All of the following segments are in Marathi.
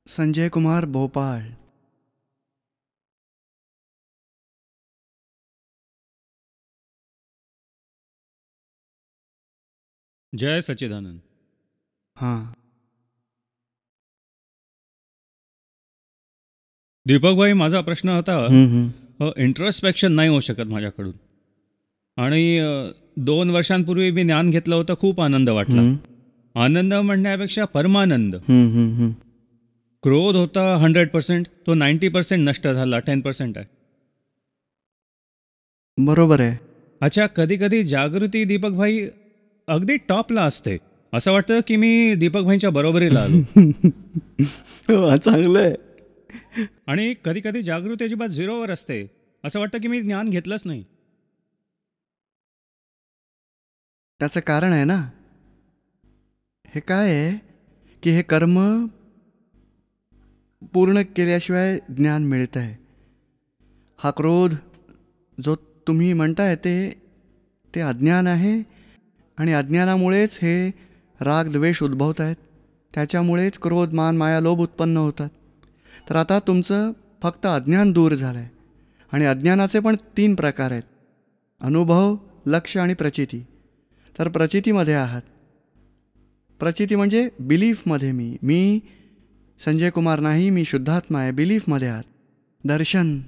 संजय कुमार भोपाळ. जय सच्चिदानंद. हां. दीपकभाई, माझा प्रश्न होता, हं, हं. इंट्रोस्पेक्शन नाही होऊ शकत माझ्याकडून. आणि 2 वर्षांपूर्वी मी ज्ञान घेतलं होतं, खूप आनंद वाटला. हं. आनंद म्हणण्यापेक्षा परमानंद. हं, हं, हं. क्रोध होता 100%, तो 90% नष्ट झाला, 10% आहे. बरोबर आहे. अच्छा, कधी कधी जागृती दीपकभाई अगदी टॉपला असते. असं वाटतं की मी दीपकभाईंच्या बरोबरीला आलो. हो, चांगलं आहे. आणि कधी कधी जागृती अजिबात झिरोवर असते. असं वाटतं की मी ज्ञान घेतलंच नाही. त्याचं कारण आहे ना, हे काय आहे की हे कर्म पूर्ण केल्याशिवाय ज्ञान मिळत आहे. हा क्रोध जो तुम्ही म्हणताय ते ते अज्ञान आहे. आणि अज्ञानामुळेच हे राग द्वेष उद्भवत आहेत. त्याच्यामुळेच क्रोध मान माया लोभ उत्पन्न होतात. तर आता तुमचं फक्त अज्ञान दूर झालं आहे. आणि अज्ञानाचे पण 3 प्रकार आहेत: अनुभव, लक्ष आणि प्रचिती. तर प्रचितीमध्ये आहात. प्रचिती म्हणजे बिलीफमध्ये मी संजय कुमार नाही, मी शुद्धात्मा आहे, बिलीफमध्ये आहात. दर्शन,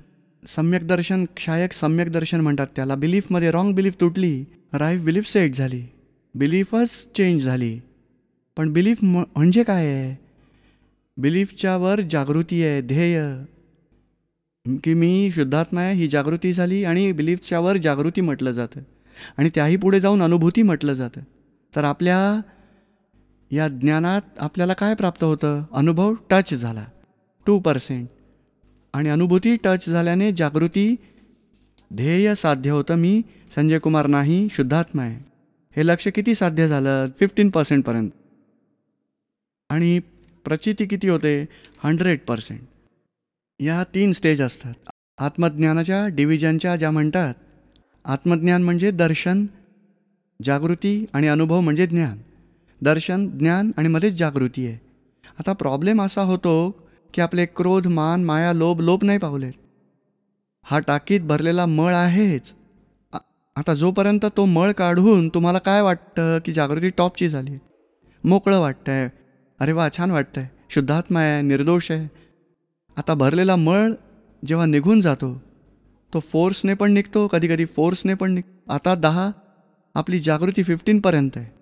सम्यक दर्शन, क्षायक सम्यक दर्शन म्हणतात त्याला. बिलीफमध्ये रॉंग बिलीफ तुटली, राईट बिलीफ सेट झाली, बिलीफच चेंज झाली. पण बिलीफ म्हणजे काय आहे? बिलीफच्या वर जागृती आहे, ध्येय की मी शुद्धात्मा आहे, ही जागृती झाली. आणि बिलीफच्या वर जागृती म्हटलं जातं. आणि त्याही पुढे जाऊन अनुभूती म्हटलं जातं. तर आपल्या या ज्ञानात आपल्याला काय प्राप्त होतं? अनुभव टच झाला 2%. आणि अनुभूती टच झाल्याने जागृती, ध्येय साध्य होतं. मी संजय कुमार नाही, शुद्धात्मा आहे. हे लक्ष किती साध्य झालं? 15% पर्यंत. आणि प्रचिती किती होते? 100%. या 3 स्टेज असतात आत्मज्ञानाच्या डिव्हिजनच्या, ज्या म्हणतात. आत्मज्ञान म्हणजे दर्शन, जागृती आणि अनुभव म्हणजे ज्ञान. दर्शन, ज्ञान आणि मध्येच जागृती आहे. आता प्रॉब्लेम असा होतो की आपले क्रोध, मान, माया, लोभ नाही पावलेत. हा टाकीत भरलेला मळ आहेच. आता जोपर्यंत तो मळ काढून तुम्हाला काय वाटतं की जागृती टॉपची झाली, मोकळं वाटतंय, अरे वा छान वाटतंय, शुद्धात्मा आहे, निर्दोष आहे. आता भरलेला मळ जेव्हा निघून जातो, तो फोर्सने पण निघतो, कधी कधी फोर्सने पण निघतो. आता 10, आपली जागृती 15पर्यंत आहे.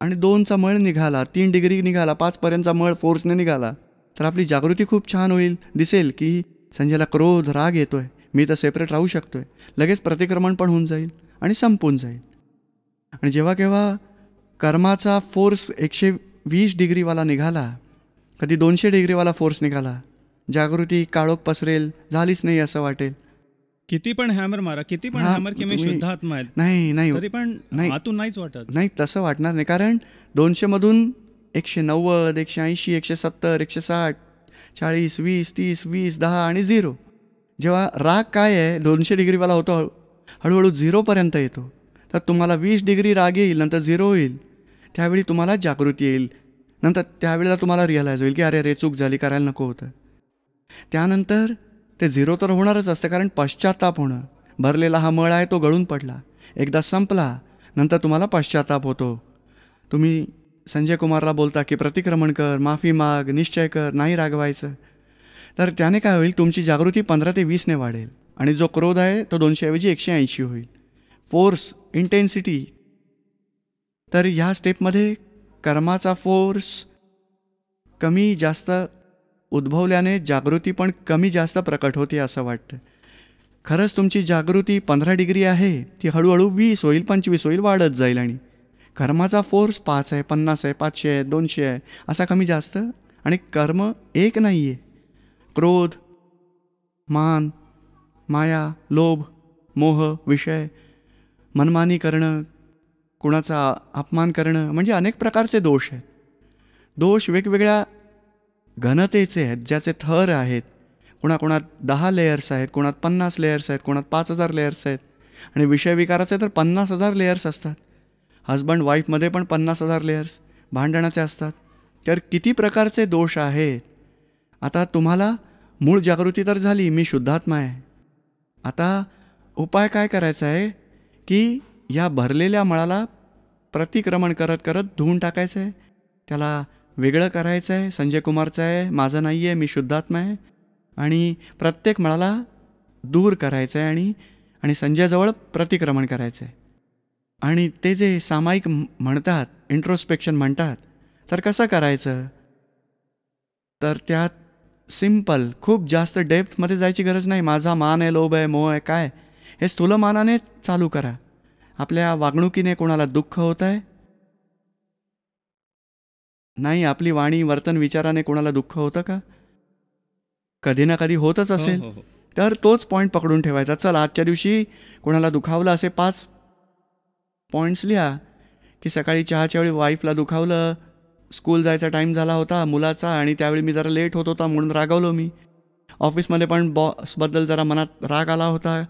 आणि 2चा मळ निघाला, 3 डिग्री निघाला, 5पर्यंतचा मळ फोर्सने निघाला, तर आपली जागृती खूप छान होईल. दिसेल की संजयला क्रोध, राग येतोय, मी तर सेपरेट राहू शकतोय. लगेच प्रतिक्रमण पण होऊन जाईल आणि संपून जाईल. आणि जेव्हा केव्हा कर्माचा फोर्स 120 डिग्रीवाला निघाला, कधी 200 डिग्रीवाला फोर्स निघाला, जागृती काळोख पसरेल, झालीच नाही असं वाटेल. किती पण हॅमर मारा, किती पण हॅमर की मी शुद्धात्मा आहे, नाही नाही तरी पण नाही, आतून नाहीच वाटत. नाही तसं वाटणार नाही. कारण 200मधून 190, 180, 170, 160, 40, 20, 30, 20, 10 आणि 0. जेव्हा राग काय आहे, 200 डिग्रीवाला होतो, हळूहळू 0पर्यंत येतो. तर तुम्हाला 20 डिग्री राग येईल, नंतर 0 होईल. त्यावेळी तुम्हाला जागृती येईल. नंतर त्यावेळेला तुम्हाला रिअलाईज होईल की अरे रे, चूक झाली, करायला नको होतं. त्यानंतर ते 0 तर होणारच असतं, कारण पश्चाताप होणं. भरलेला हा मळ आहे, तो गळून पडला, एकदा संपला, नंतर तुम्हाला पश्चाताप होतो. तुम्ही संजय कुमारला बोलता की प्रतिक्रमण कर, माफी माग, निश्चय कर, नाही रागवायचं. तर त्याने काय होईल, तुमची जागृती 15 ते 20ने वाढेल. आणि जो क्रोध आहे तो 200 ऐवजी 180 होईल. Force, intensity. तर ह्या स्टेपमध्ये कर्माचा फोर्स कमी जास्त उद्भवल्याने जागृती पण कमी जास्त प्रकट होते असं वाटतं. खरंच तुमची जागृती 15 डिग्री आहे, ती हळूहळू 20 होईल, 25 होईल, वाढत जाईल. आणि कर्माचा फोर्स 5 आहे, 50 आहे, 500 आहे, 200 आहे, असा कमी जास्त. आणि कर्म एक नाही आहे. क्रोध, मान, माया, लोभ, मोह, विषय, मनमानी करणं, कुणाचा अपमान करणं, म्हणजे अनेक प्रकारचे दोष आहेत. दोष वेगवेगळ्या घनतेचे आहेत, ज्याचे थर आहेत. कोणाकोणात 10 लेयर्स आहेत, कोणात 50 लेयर्स आहेत, कोणात 5000 लेयर्स आहेत. आणि विषय विकाराचे तर 50,000 लेयर्स असतात. हजबंड वाईफमध्ये पण 50,000 लेयर्स भांडणाचे असतात. तर किती प्रकारचे दोष आहेत. आता तुम्हाला मूळ जागृती तर झाली, मी शुद्धात्मा आहे. आता उपाय काय करायचा आहे की या भरलेल्या मळाला प्रतिक्रमण करत करत धुवून टाकायचं आहे, त्याला वेगळं करायचं आहे. संजय कुमारचं आहे, माझं नाही आहे, मी शुद्धात्मा आहे. आणि प्रत्येक मळाला दूर करायचं आहे आणि संजयजवळ प्रतिक्रमण करायचं आहे. आणि ते जे सामायिक म्हणतात, इंट्रोस्पेक्शन म्हणतात, तर कसं करायचं? तर त्यात सिम्पल, खूप जास्त डेप्थमध्ये जायची गरज नाही. माझा मान आहे, लोभ आहे, मोह आहे, काय हे स्थूल मानाने चालू करा. आपल्या वागणुकीने कोणाला दुःख होत आहे? नाही. आपली वाणी, वर्तन, विचाराने कोणाला दुःख होतं का? कधी ना कधी होतच हो असेल. हो हो तर तोच पॉईंट पकडून ठेवायचा. चल, आजच्या दिवशी कोणाला दुखावलं असे 5 पॉईंट्स लिहा. की सकाळी चहाच्या वेळी वाईफला दुखावलं, स्कूल जायचा टाईम झाला होता मुलाचा आणि त्यावेळी मी जरा लेट होत होता म्हणून रागावलो मी. ऑफिसमध्ये पण बॉसबद्दल जरा मनात राग आला होता.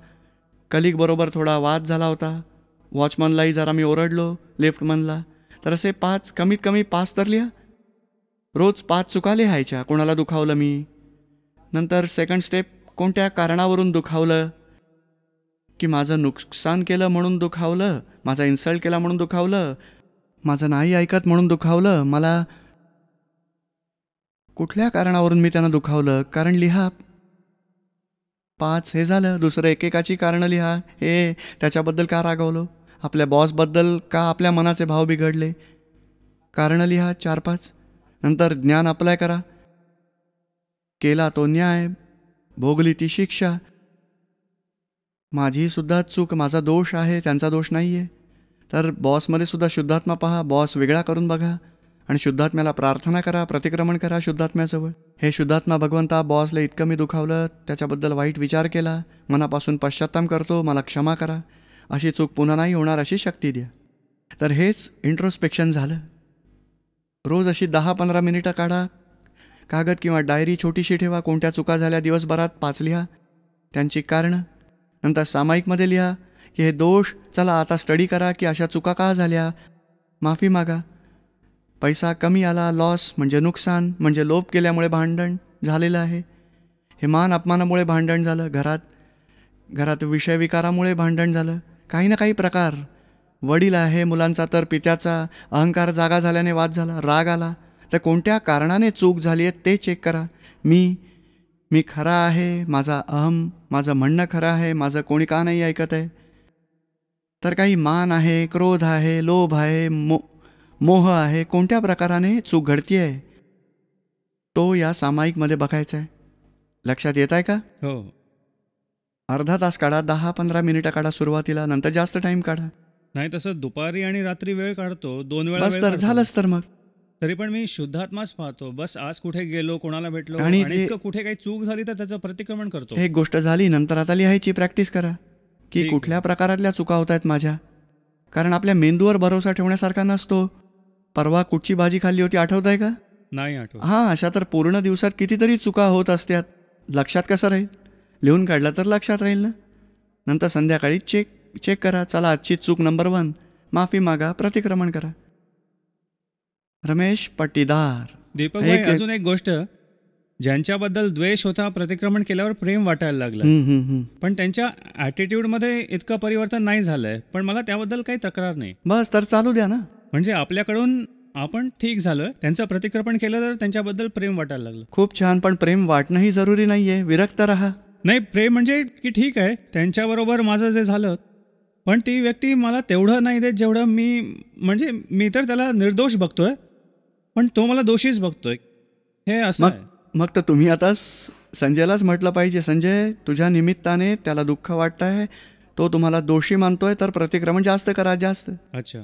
कलिगबरोबर थोडा वाद झाला होता. वॉचमनलाही जरा मी ओरडलो, लिफ्टमनला. तर असे 5, कमीत कमी 5 तर लिहा. रोज 5 चुका लिहायच्या, कोणाला दुखावलं मी. नंतर सेकंड स्टेप, कोणत्या कारणावरून दुखावलं? की माझं नुकसान केलं म्हणून दुखावलं, माझा इन्सल्ट केला म्हणून दुखावलं, माझं नाही ऐकत म्हणून दुखावलं, मला कुठल्या कारणावरून मी त्यांना दुखावलं? कारण लिहा. 5 हे झालं. दुसरं एकेकाची कारणं लिहा. हे त्याच्याबद्दल का रागावलो, आपल्या बॉसबद्दल का आपल्या मनाचे भाव बिघडले, कारणं लिहा 4-5. नंतर ज्ञान अप्लाय करा. केला तो न्याय, भोगली ती शिक्षा. माझी सुद्धा चूक, माझा दोष आहे, त्यांचा दोष नाही आहे. तर बॉसमध्ये सुद्धा शुद्धात्मा पहा, बॉस वेगळा करून बघा आणि शुद्धात्म्याला प्रार्थना करा, प्रतिक्रमण करा शुद्धात्म्याजवळ. हे शुद्धात्मा भगवंता, बॉसला इतकं मी दुखावलं, त्याच्याबद्दल वाईट विचार केला, मनापासून पश्चात्ताप करतो, मला क्षमा करा, अशी चूक पुन्हा नाही होणार अशी शक्ती द्या. तर हेच इंट्रोस्पेक्शन झालं. रोज अशी 10-15 मिनिटं काढा. कागद किंवा डायरी छोटीशी ठेवा. कोणत्या चुका झाल्या दिवसभरात 5 लिहा, त्यांची कारणं. नंतर सामायिकमध्ये लिहा की हे दोष, चला आता स्टडी करा की अशा चुका का झाल्या, माफी मागा. पैसा कमी आला, लॉस म्हणजे नुकसान, म्हणजे लोभ केल्यामुळे भांडण झालेलं आहे. हे मान अपमानामुळे भांडण झालं, घरात विषयविकारामुळे भांडण झालं, काही ना काही प्रकार. वडील आहे मुलांचा तर पित्याचा अहंकार जागा झाल्याने वाद झाला, राग आला. तर कोणत्या कारणाने चूक झाली आहे ते चेक करा. मी खरा आहे, माझा अहम, माझं म्हणणं खरं आहे, माझं कोणी का नाही ऐकत आहे. तर काही मान आहे, क्रोध आहे, लोभ आहे, मोह आहे, कोणत्या प्रकाराने चूक घडती आहे तो या सामायिकमध्ये बघायचा आहे. लक्षात येत आहे का? हो. अर्धा तास काढा, 10-15 मिनिटं काढा सुरुवातीला, नंतर जास्त टाईम काढा. नाही तसं दुपारी आणि रात्री वेळ काढतो, 2 वेळा बस वेळ तर काढतो. झालंच. तर मग तरी पण मी शुद्धात्माच पाहतो. बस आज कुठे गेलो, कोणाला भेटलो आणि आणि इतकं कुठे काही चूक झाली तर त्याचं प्रतिक्रमण करतो. एक गोष्ट झाली, नंतर आता लिहायची प्रॅक्टिस करा की ठीक कुठल्या प्रकारातल्या चुका होत आहेत माझ्या. कारण आपल्या मेंदूवर भरोसा ठेवण्यासारखा नसतो. परवा कुठची भाजी खाल्ली होती आठवत आहे का? नाही आठवत. हां, अशा तर पूर्ण दिवसात कितीतरी चुका होत असतात. लक्षात कसं राहील? लिहून काढलं तर लक्षात राहील ना. नंतर संध्याकाळी चेक करा. चला, आजची चूक नंबर 1, माफी मागा, प्रतिक्रमण करा. रमेश पट्टीदार. दीपक भाई, अजून एक गोष्ट, ज्यांच्याबद्दल द्वेष होता प्रतिक्रमण केल्यावर प्रेम वाटायला लागलं. पण त्यांच्या ॲटिट्यूडमध्ये इतकं परिवर्तन नाही झालंय, पण मला त्याबद्दल काही तक्रार नाही. बस तर चालू द्या ना. म्हणजे आपल्याकडून आपण ठीक झालोय, त्यांचं प्रतिक्रमण केलं तर त्यांच्याबद्दल प्रेम वाटायला लागलं. खूप छान. पण प्रेम वाटणंही जरुरी नाही आहे. विरक्त राहा. नाही, प्रेम म्हणजे की ठीक आहे, त्यांच्याबरोबर माझं जे झालं, पण ती व्यक्ती मला तेवढं नाही देत जेवढं मी तर त्याला निर्दोष बघतोय, पण तो मला दोषीच बघतोय. हे असं आहे. मग तर तुम्ही आता संजयलाच म्हटलं पाहिजे, संजय, तुझ्या निमित्ताने त्याला दुःख वाटत आहे, तो तुम्हाला दोषी मानतोय, तर प्रतिक्रमण जास्त करा, जास्त. अच्छा.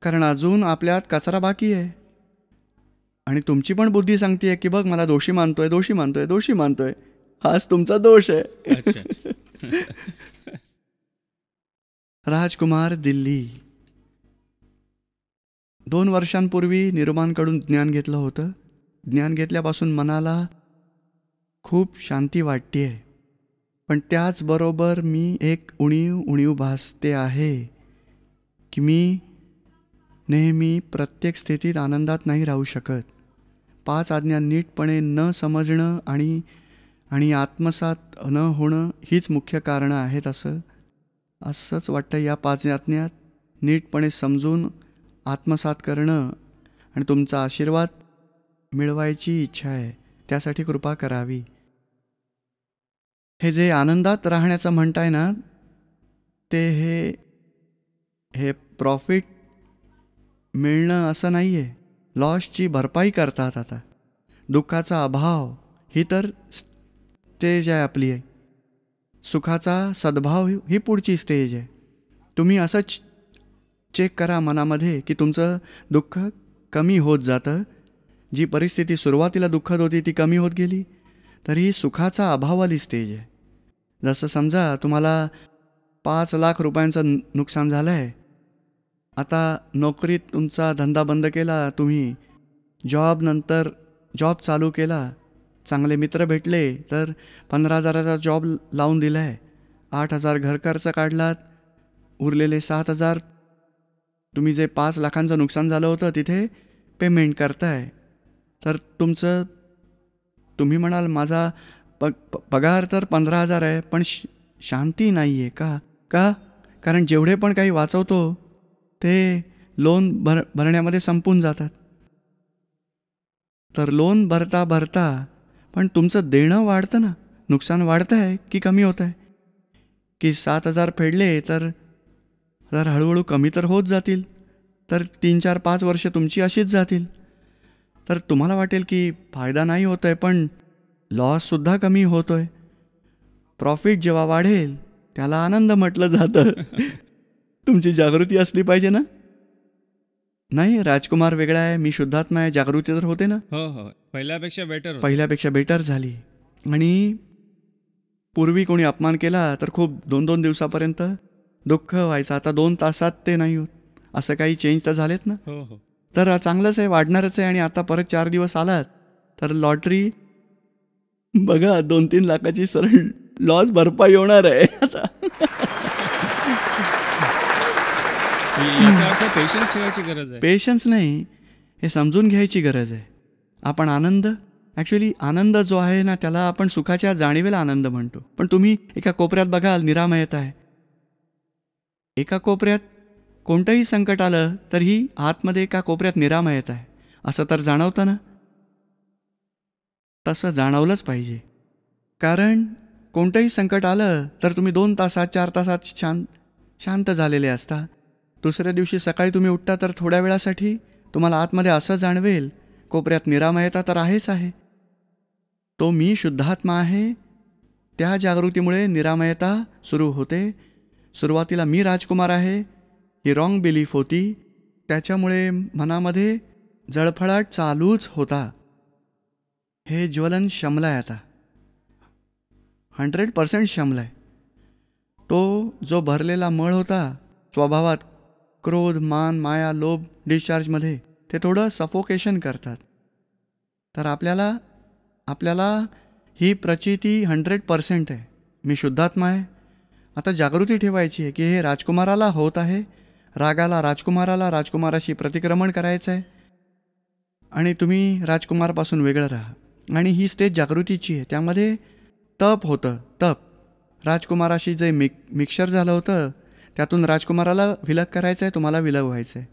कारण अजून आपल्यात कचरा बाकी आहे. आणि तुमची पण बुद्धी सांगते की बघ, मला दोषी मानतोय. हाच तुमचा दोष आहे. अच्छा. राजकुमार, दिल्ली. 2 वर्षांपूर्वी निरुमांकडून ज्ञान घेतलं होतं. ज्ञान घेतल्यापासून मनाला खूप शांती वाटते आहे. पण त्याचबरोबर मी एक उणीव भासते आहे की मी नेहमी प्रत्येक स्थितीत आनंदात नाही राहू शकत. 5 आज्ञा नीटपणे न समजणं आणि आत्मसात न होणं हीच मुख्य कारणं आहेत असंच वाटतं. या 5 आज्ञा नीटपणे समजून आत्मसात करणं आणि तुमचा आशीर्वाद मिळवायची इच्छा आहे, त्यासाठी कृपा करावी. हे जे आनंदात राहण्याचं म्हणताय ना, ते हे प्रॉफिट मिळणं असं नाही आहे. लॉसची भरपाई करतात. आता दुःखाचा अभाव ही तर स्टेज आहे आपली आहे. सुखाचा सद्भाव ही पुढची स्टेज आहे. तुम्ही असंच चेक करा मनामध्ये की तुमचं दुःख कमी होत जातं. जी परिस्थिती सुरुवातीला दुःखद होती ती कमी होत गेली, तर ही सुखाचा अभाववाली स्टेज आहे. जसं समजा तुम्हाला 5 लाख रुपयांचं नुकसान झालं आहे. आता नोकरीत तुमचा धंदा बंद केला, तुम्ही जॉब चालू केला, चांगले मित्र भेटले तर 15,000चा जॉब लावून दिला आहे. 8,000 घर खर्च काढलात, उरलेले 7,000 तुम्ही जे 5 लाखांचं नुकसान झालं होतं तिथे पेमेंट करताय. तर तुम्ही म्हणाल माझा पगार तर 15,000 आहे, पण शांती नाही आहे. का? कारण जेवढे पण काही वाचवतो ते लोन भरण्यामध्ये संपून जातात. तर लोन भरता पण तुमचं देणं वाढतं ना. नुकसान वाढतं आहे की कमी होत आहे? की 7,000 फेडले तर हळूहळू कमी तर होत जातील. तर 3, 4, 5 वर्ष तुमची अशीच जातील. तर तुम्हाला वाटेल की फायदा नाही होत आहे, पण लॉससुद्धा कमी होतो आहे. प्रॉफिट जेव्हा वाढेल त्याला आनंद म्हटलं जातं. तुमची जागृती असली पाहिजे ना. नाही, राजकुमार वेगळा आहे, मी शुद्धात्मा आहे, जागृती तर होते ना. हो, पहिल्यापेक्षा बेटर झाली. आणि पूर्वी कोणी अपमान केला तर खूप 2-2 दिवसापर्यंत दुःख व्हायचं. आता 2 तासात ते नाही होत. असं काही चेंज तर झालेत ना. हो. तर चांगलंच आहे, वाढणारच आहे. आणि आता परत 4 दिवस आलात तर लॉटरी बघा 2-3 लाखाची सरळ लॉस भरपाई होणार आहे आता. पेशन्स ठेवायची गरज आहे. पेशन्स नाही, हे समजून घ्यायची गरज आहे. आपण आनंद जो आहे ना, त्याला आपण सुखाच्या जाणीवेला आनंद म्हणतो. पण तुम्ही एका कोपऱ्यात बघाल निरामयता आहे. एका कोपऱ्यात कोणतंही संकट आलं तरीही आतमध्ये एका कोपऱ्यात निरामयता आहे, असं तर जाणवतं ना. तसं जाणवलंच पाहिजे. कारण कोणतंही संकट आलं तर तुम्ही 2 तासात 4 तासात शांत झालेले असता. दुसऱ्या दिवशी सकाळी तुम्ही उठता तर थोड्या वेळासाठी तुम्हाला आतमध्ये असं जाणवेल कोपऱ्यात निरामयता तर आहेच आहे. तो मी शुद्धात्मा आहे, त्या जागृतीमुळे निरामयता सुरू होते. सुरुवातीला मी राजकुमार आहे ही रॉंग बिलीफ होती, त्याच्यामुळे मनामध्ये जळफळाट चालूच होता. हे ज्वलन शमलं आहे आता, 100% शमलं आहे. तो जो भरलेला मळ होता स्वभावात, क्रोध, मान, माया, लोभ डिस्चार्जमध्ये, ते थोडं सफोकेशन करतात. तर आपल्याला ही प्रचिती 100% आहे, मी शुद्धात्मा आहे. आता जागृती ठेवायची आहे की हे राजकुमाराला होत आहे, रागाला राजकुमाराशी प्रतिक्रमण करायचं आहे आणि तुम्ही राजकुमारपासून वेगळं राहा. आणि ही स्टेज जागृतीची आहे. त्यामध्ये तप होतं. राजकुमाराशी जे मिक्सर झालं होतं त्यातून राजकुमाराला विलग करायचं आहे, तुम्हाला विलग व्हायचं आहे.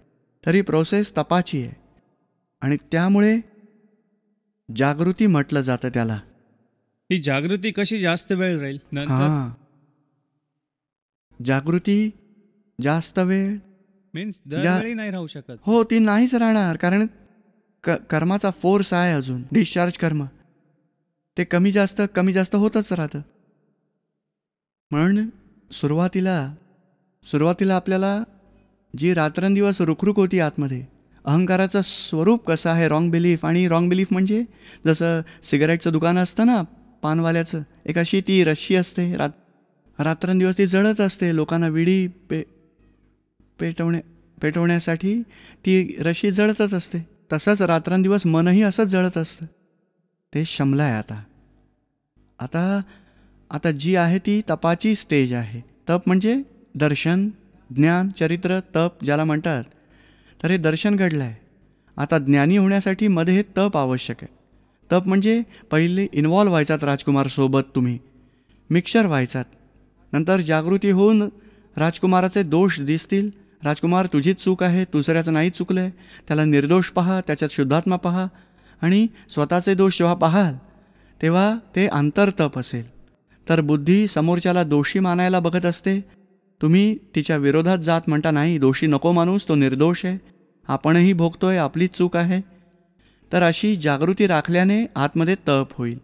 तरी प्रोसेस तपाची आहे आणि त्यामुळे जागृती म्हटलं जातं त्याला. ही जागृती कशी जास्त वेळ राहील नंतर? जागृती जास्त वेळ मीन्स दरवेळी नाही राहू शकत. हो, ती नाहीच राहणार. कारण कर्माचा फोर्स आहे अजून, डिस्चार्ज कर्म ते कमी जास्त होतच राहतं. म्हणून सुरुवातीला आपल्याला जी रात्रंदिवस रुखरुख होती आतमध्ये, अहंकाराचं स्वरूप कसं आहे, रॉंग बिलीफ. आणि रॉंग बिलीफ म्हणजे जसं सिगारेटचं दुकान असतं ना पानवाल्याचं, एक अशी ती रश्शी असते, रात्रंदिवस ती जळत असते. लोकांना विडी पेटवण्यासाठी ती रश्शी जळतच असते. तसंच रात्रंदिवस मनही असंच जळत असतं. ते शमलं आहे आता जी आहे ती तपाची स्टेज आहे. तप म्हणजे दर्शन, ज्ञान, चरित्र, तप ज्याला म्हणतात. तर हे दर्शन घडलं आहे. आता ज्ञानी होण्यासाठी मध्ये हे तप आवश्यक आहे. तप म्हणजे पहिले इन्व्हॉल्व व्हायचात राजकुमारसोबत, तुम्ही मिक्सर व्हायचात. नंतर जागृती होऊन राजकुमाराचे दोष दिसतील. राजकुमार, तुझीच चूक आहे, दुसऱ्याचं नाही चुकलं आहे, त्याला निर्दोष पहा, त्याच्यात शुद्धात्मा पहा. आणि स्वतःचे दोष जेव्हा पाहाल तेव्हा ते आंतरतप असेल. तर बुद्धी समोरच्याला दोषी मानायला बघत असते. तुम्ही तिच्या विरोधात जात म्हणता, नाही, दोषी नको माणूस, तो निर्दोष आहे, आपणही भोगतोय, आपलीच चूक आहे. तर अशी जागृती राखल्याने आतमध्ये तप होईल.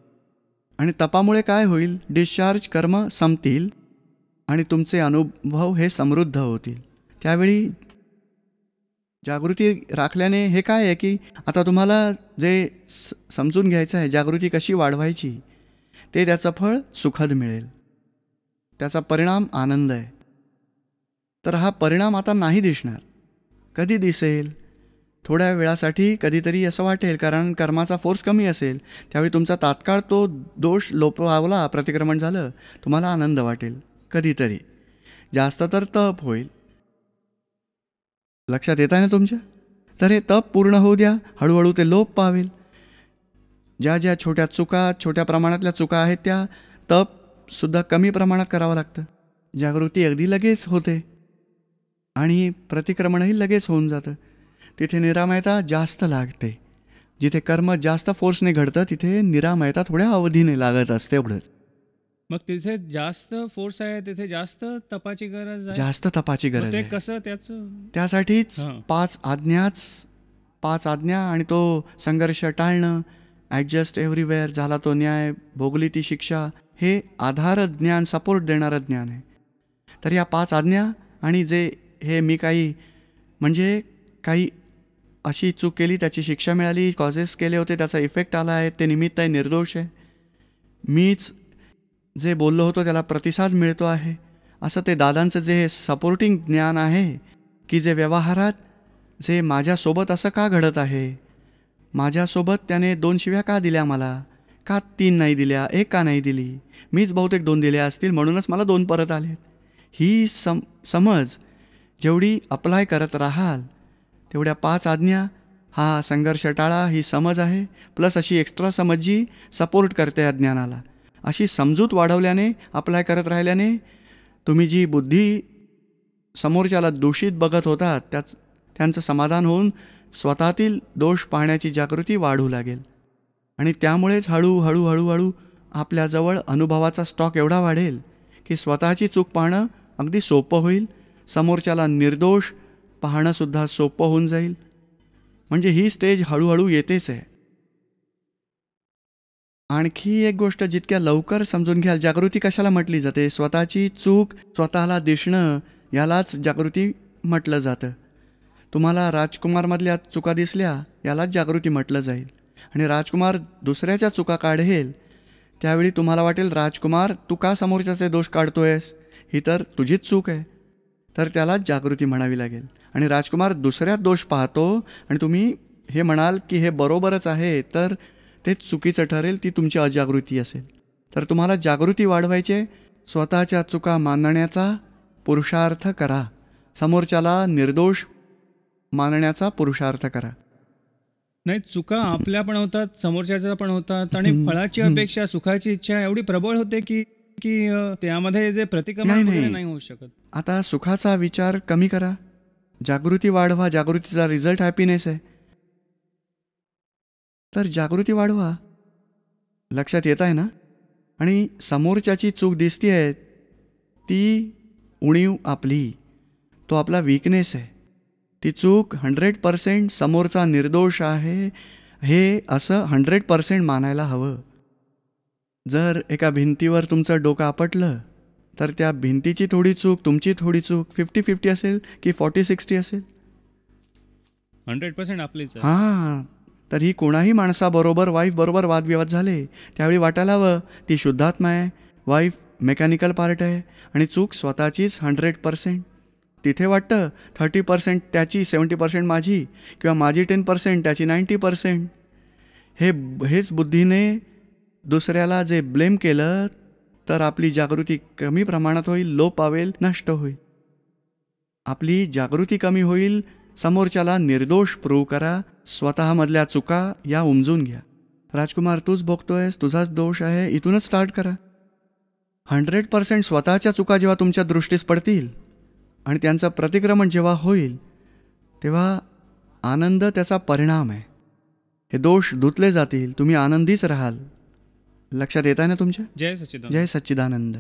आणि तपामुळे काय होईल? डिस्चार्ज कर्म संपतील आणि तुमचे अनुभव हे समृद्ध होतील. त्यावेळी जागृती राखल्याने हे काय आहे की आता तुम्हाला जे समजून घ्यायचं आहे, जागृती कशी वाढवायची, ते त्याचं फळ सुखद मिळेल, त्याचा परिणाम आनंद आहे. तर हा परिणाम आता नाही दिसणार. कधी दिसेल? थोड्या वेळासाठी कधीतरी असं वाटेल, कारण कर्माचा फोर्स कमी असेल. त्यावेळी तुमचा तात्काळ तो दोष लोपवला, प्रतिक्रमण झालं, तुम्हाला आनंद वाटेल कधीतरी. जास्त तर तप होईल. लक्षात येत आहे ना तुमच्या? तर हे तप पूर्ण होऊ द्या, हळूहळू ते लोप पावेल. ज्या ज्या छोट्या चुका, छोट्या प्रमाणातल्या चुका आहेत, त्या तपसुद्धा कमी प्रमाणात करावं लागतं. जागृती अगदी लगेच होते आणि प्रतिक्रमणही लगेच होऊन जातं. तिथे निरामयता जास्त लागते. जिथे कर्म जास्त फोर्सने घडतं तिथे निरामयता थोड्या अवधीने लागत असते, एवढंच. मग तिथे जास्त फोर्स आहे, तिथे जास्त तपाची गरज आहे. जास्त तपाची मग गरज ते आहे. कसं त्याचं? त्यासाठीच हां. 5 आज्ञा आणि तो संघर्ष टाळणं, ॲडजस्ट एव्हरीवेअर, झाला तो न्याय, भोगली ती शिक्षा, हे आधार ज्ञान, सपोर्ट देणारं ज्ञान आहे. तर या 5 आज्ञा आणि जे हे मी काही अशी चूक केली, त्याची शिक्षा मिळाली, कॉजेस केले होते, त्याचा इफेक्ट आला आहे, ते निमित्त आहे, निर्दोष आहे, मीच जे बोललो होतो त्याला प्रतिसाद मिळतो आहे, असं ते दादांचं जे सपोर्टिंग ज्ञान आहे की जे व्यवहारात जे माझ्यासोबत असं का घडत आहे, माझ्यासोबत त्याने 2 शिव्या का दिल्या, मला का 3 नाही दिल्या, 1 का नाही दिली, मीच बहुतेक 2 दिल्या असतील, म्हणूनच मला 2 परत आलेत. ही समज जेवढी अप्लाय करत राहाल तेवढ्या 5 आज्ञा, हा संघर्ष टाळा, ही समज आहे, प्लस अशी एक्स्ट्रा समज जी सपोर्ट करते या ज्ञानाला, अशी समजूत वाढवल्याने, अप्लाय करत राहिल्याने तुम्ही जी बुद्धी समोरच्याला दूषित बघत होतात त्यांचं समाधान होऊन स्वतःतील दोष पाहण्याची जागृती वाढू लागेल. आणि त्यामुळेच हळूहळू आपल्याजवळ अनुभवाचा स्टॉक एवढा वाढेल की स्वतःची चूक पाहणं अगदी सोपं होईल, समोरच्याला निर्दोष पाहणंसुद्धा सोपं होऊन जाईल. म्हणजे ही स्टेज हळूहळू येतेच आहे. आणखी एक गोष्ट जितक्या लवकर समजून घ्याल, जागृती कशाला म्हटली जाते? स्वतःची चूक स्वतःला दिसणं यालाच जागृती म्हटलं जातं. तुम्हाला राजकुमारमधल्या चुका दिसल्या, यालाच जागृती म्हटलं जाईल. आणि राजकुमार दुसऱ्याच्या चुका काढेल त्यावेळी तुम्हाला वाटेल, राजकुमार तू का समोरच्याचे दोष काढतोयस, ही तर तुझीच चूक आहे, तर त्यालाच जागृती म्हणावी लागेल. आणि राजकुमार दुसऱ्यात दोष पाहतो आणि तुम्ही हे म्हणाल की हे बरोबरच आहे, तर ते चुकीचं ठरेल, ती तुमची अजागृती असेल. तर तुम्हाला जागृती वाढवायचे, स्वतःच्या चुका मानण्याचा पुरुषार्थ करा, समोरच्याला निर्दोष मानण्याचा पुरुषार्थ करा. नाही, चुका आपल्या पण होतात, समोरच्याच्या पण होतात, आणि फळाची अपेक्षा, सुखाची इच्छा एवढी प्रबळ होते की त्यामध्ये जे प्रतिक्रमण वगैरे नाही होऊ शकत. आता सुखाचा विचार कमी करा, जागृती वाढवा. जागृतीचा रिझल्ट हॅपीनेस आहे. तर जागृती वाढवा. लक्षात येत आहे ना? आणि समोरच्याची चूक दिसती आहे, ती उणीव आपली, तो आपला वीकनेस आहे. ती चूक 100% समोरचा निर्दोष आहे हे असं 100% मानायला हवं. जर एका भिंतीवर तुमचं डोकं आपटलं तर त्या भिंतीची थोडी चूक, तुमची थोडी चूक 50-50 असेल की 40-60 असेल? 100% आपलीच आहे. हां, तर ही कोणाही माणसाबरोबर, वाईफ बरोबर वादविवाद झाले त्यावेळी वाटायला हवं ती शुद्धात्मा आहे, वाईफ मेकॅनिकल पार्ट आहे आणि चूक स्वतःचीच 100%. तिथे वाटतं 30% त्याची, 70% माझी, किंवा माझी 10% त्याची 90%. हेच बुद्धीने दुसऱ्याला जे ब्लेम केलं तर आपली जागृती कमी प्रमाणात होईल, लोप पावेल, नष्ट होईल. आपली जागृती कमी होईल, समोरच्याला निर्दोष प्रूव्ह करा, स्वतःमधल्या चुका या उमजून घ्या. राजकुमार, तूच बघतोयस, तुझाच दोष आहे, इथूनच स्टार्ट करा. 100% स्वतःच्या चुका जेव्हा तुमच्या दृष्टीस पडतील आणि त्यांचं प्रतिक्रमण जेव्हा होईल, तेव्हा आनंद त्याचा परिणाम आहे. हे दोष धुतले जातील, तुम्ही आनंदीच राहाल. लक्षात येत आहे ना तुमच्या? जय सच्चिदानंद. जय सच्चिदानंद.